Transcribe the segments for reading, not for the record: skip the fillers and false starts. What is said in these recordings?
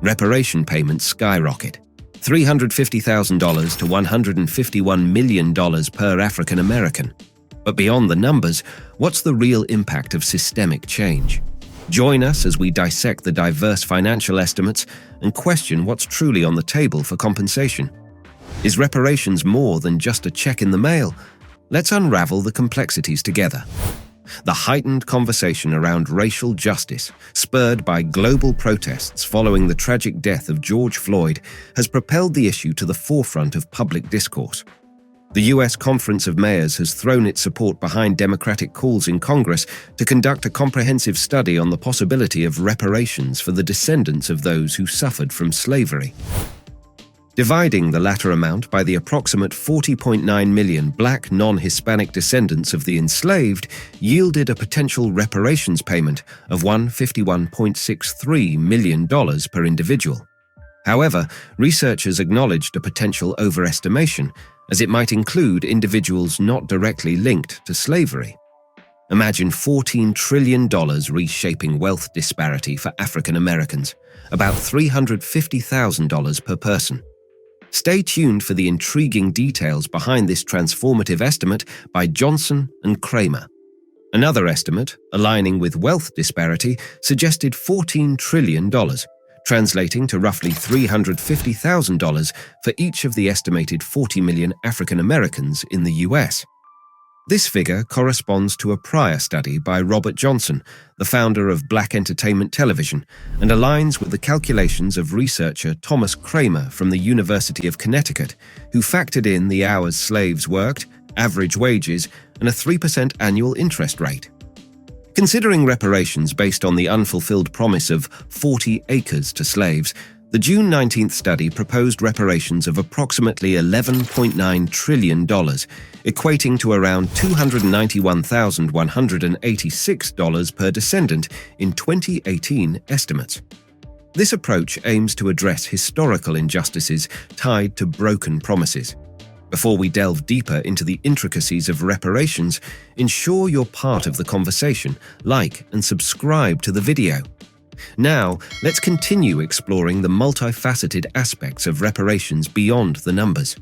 Reparation payments skyrocket, $350,000 to $151 million per African American. But beyond the numbers, what's the real impact of systemic change? Join us as we dissect the diverse financial estimates and question what's truly on the table for compensation. Is reparations more than just a check in the mail? Let's unravel the complexities together. The heightened conversation around racial justice, spurred by global protests following the tragic death of George Floyd, has propelled the issue to the forefront of public discourse. The U.S. Conference of Mayors has thrown its support behind Democratic calls in Congress to conduct a comprehensive study on the possibility of reparations for the descendants of those who suffered from slavery. Dividing the latter amount by the approximate 40.9 million Black non-Hispanic descendants of the enslaved yielded a potential reparations payment of $151.63 million per individual. However, researchers acknowledged a potential overestimation, as it might include individuals not directly linked to slavery. Imagine $14 trillion reshaping wealth disparity for African Americans, about $350,000 per person. Stay tuned for the intriguing details behind this transformative estimate by Johnson and Kramer. Another estimate, aligning with wealth disparity, suggested $14 trillion, translating to roughly $350,000 for each of the estimated 40 million African Americans in the US. This figure corresponds to a prior study by Robert Johnson, the founder of Black Entertainment Television, and aligns with the calculations of researcher Thomas Kramer from the University of Connecticut, who factored in the hours slaves worked, average wages, and a 3% annual interest rate. Considering reparations based on the unfulfilled promise of 40 acres to slaves, the June 19th study proposed reparations of approximately $11.9 trillion, equating to around $291,186 per descendant in 2018 estimates. This approach aims to address historical injustices tied to broken promises. Before we delve deeper into the intricacies of reparations, ensure you're part of the conversation, like and subscribe to the video. Now, let's continue exploring the multifaceted aspects of reparations beyond the numbers.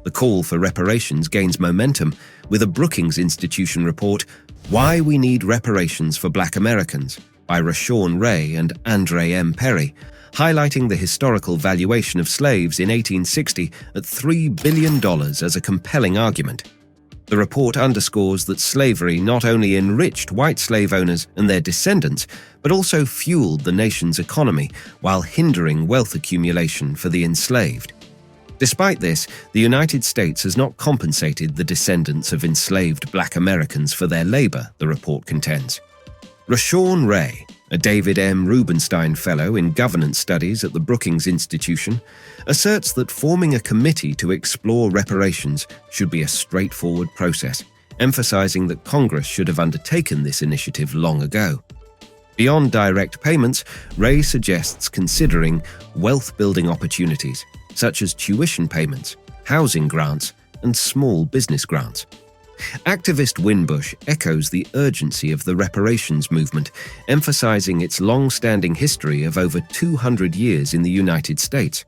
The call for reparations gains momentum with a Brookings Institution report, Why We Need Reparations for Black Americans, by Rashawn Ray and Andre M. Perry, highlighting the historical valuation of slaves in 1860 at $3 billion as a compelling argument. The report underscores that slavery not only enriched white slave owners and their descendants, but also fueled the nation's economy while hindering wealth accumulation for the enslaved. Despite this, the United States has not compensated the descendants of enslaved Black Americans for their labor, the report contends. Rashawn Ray, a David M. Rubenstein Fellow in Governance Studies at the Brookings Institution, asserts that forming a committee to explore reparations should be a straightforward process, emphasizing that Congress should have undertaken this initiative long ago. Beyond direct payments, Ray suggests considering wealth-building opportunities, such as tuition payments, housing grants, and small business grants. Activist Winbush echoes the urgency of the reparations movement, emphasizing its long-standing history of over 200 years in the United States.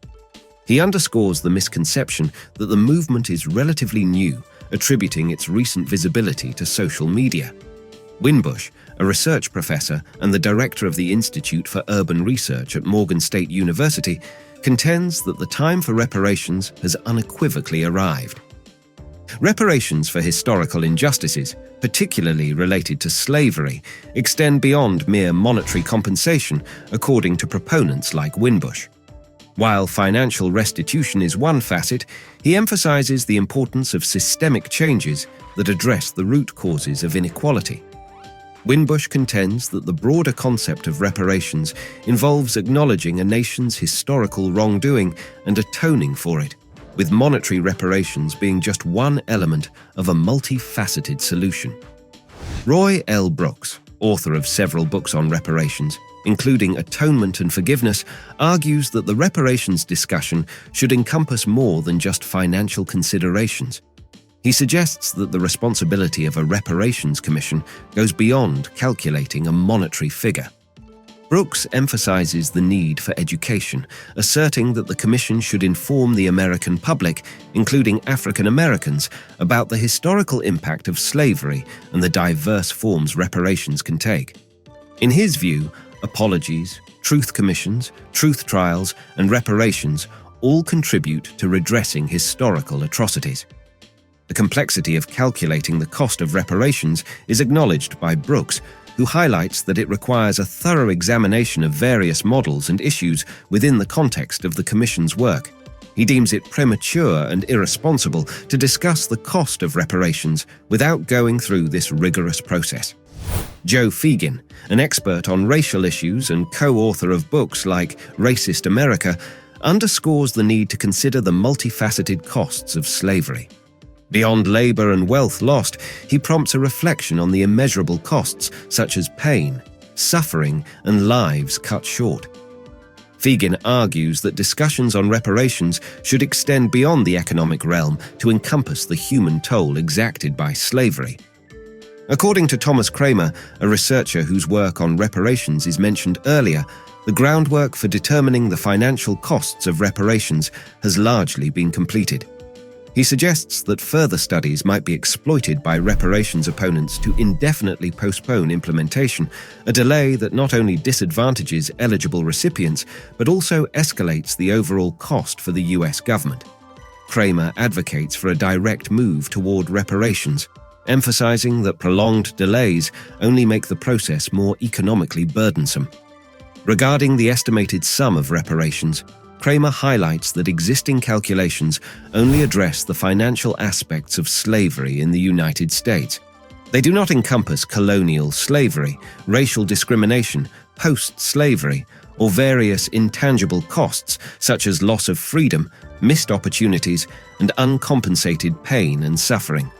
He underscores the misconception that the movement is relatively new, attributing its recent visibility to social media. Winbush, a research professor and the director of the Institute for Urban Research at Morgan State University, contends that the time for reparations has unequivocally arrived. Reparations for historical injustices, particularly related to slavery, extend beyond mere monetary compensation, according to proponents like Winbush. While financial restitution is one facet, he emphasizes the importance of systemic changes that address the root causes of inequality. Winbush contends that the broader concept of reparations involves acknowledging a nation's historical wrongdoing and atoning for it, with monetary reparations being just one element of a multifaceted solution. Roy L. Brooks, author of several books on reparations, including Atonement and Forgiveness, argues that the reparations discussion should encompass more than just financial considerations. He suggests that the responsibility of a reparations commission goes beyond calculating a monetary figure. Brooks emphasizes the need for education, asserting that the Commission should inform the American public, including African Americans, about the historical impact of slavery and the diverse forms reparations can take. In his view, apologies, truth commissions, truth trials, and reparations all contribute to redressing historical atrocities. The complexity of calculating the cost of reparations is acknowledged by Brooks, who highlights that it requires a thorough examination of various models and issues within the context of the Commission's work. He deems it premature and irresponsible to discuss the cost of reparations without going through this rigorous process. Joe Fegan, an expert on racial issues and co-author of books like Racist America, underscores the need to consider the multifaceted costs of slavery. Beyond labor and wealth lost, he prompts a reflection on the immeasurable costs such as pain, suffering, and lives cut short. Fegan argues that discussions on reparations should extend beyond the economic realm to encompass the human toll exacted by slavery. According to Thomas Kramer, a researcher whose work on reparations is mentioned earlier, the groundwork for determining the financial costs of reparations has largely been completed. He suggests that further studies might be exploited by reparations opponents to indefinitely postpone implementation, a delay that not only disadvantages eligible recipients, but also escalates the overall cost for the US government. Kramer advocates for a direct move toward reparations, emphasizing that prolonged delays only make the process more economically burdensome. Regarding the estimated sum of reparations, Kramer highlights that existing calculations only address the financial aspects of slavery in the United States. They do not encompass colonial slavery, racial discrimination, post-slavery, or various intangible costs such as loss of freedom, missed opportunities, and uncompensated pain and suffering.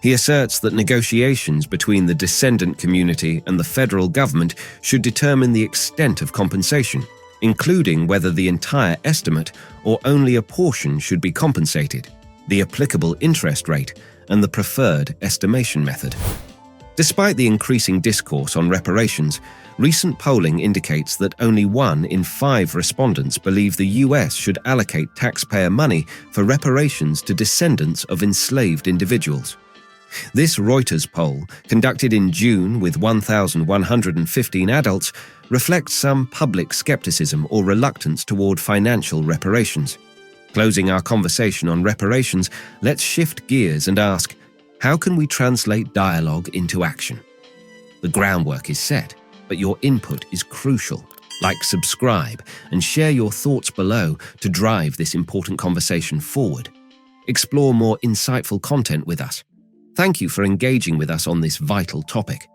He asserts that negotiations between the descendant community and the federal government should determine the extent of compensation, including whether the entire estimate or only a portion should be compensated, the applicable interest rate, and the preferred estimation method. Despite the increasing discourse on reparations, recent polling indicates that only 1 in 5 respondents believe the US should allocate taxpayer money for reparations to descendants of enslaved individuals. This Reuters poll, conducted in June with 1,115 adults, reflects some public skepticism or reluctance toward financial reparations. Closing our conversation on reparations, let's shift gears and ask, how can we translate dialogue into action? The groundwork is set, but your input is crucial. Like, subscribe, and share your thoughts below to drive this important conversation forward. Explore more insightful content with us. Thank you for engaging with us on this vital topic.